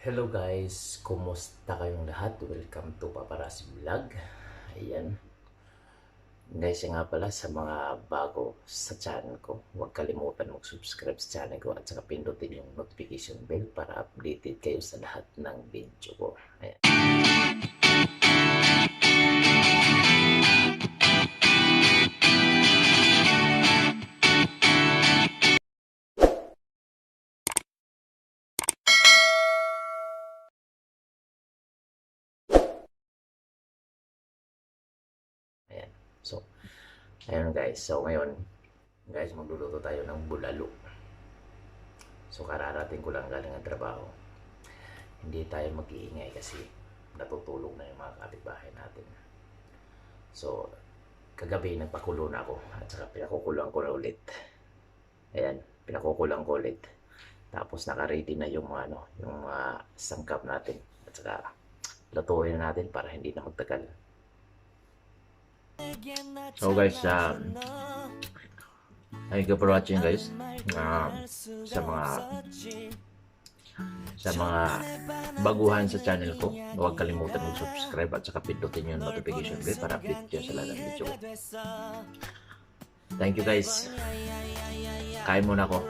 Hello guys, kumusta kayong lahat? Welcome to Paparazzi Vlog. Ayan. Guys, nga pala sa mga bago sa channel ko, huwag kalimutan mag-subscribe sa channel ko at saka pindutin yung notification bell para updated kayo sa lahat ng video ko. Ayan. Ayan. So, ayun guys. So, ngayon, guys, magluluto tayo ng bulalo. So, kararating ko lang galing ang trabaho. Hindi tayo mag-iingay kasi natutulog na yung mga kapitbahay natin. So, kagabi nagpakulo na ako at saka pinakukulang ko na ulit. Ayan, pinakukulang ko ulit. Tapos naka-ready na yung mga, yung mga sangkap natin. At saka lutuin na natin para hindi na magtagal. So guys, thank you for watching guys. Sa mga baguhan sa channel ko, huwag kalimutan mag-subscribe at saka pindutin yung notification bell para update kayo sa lahat ng video ko. Thank you guys. Kain muna ako.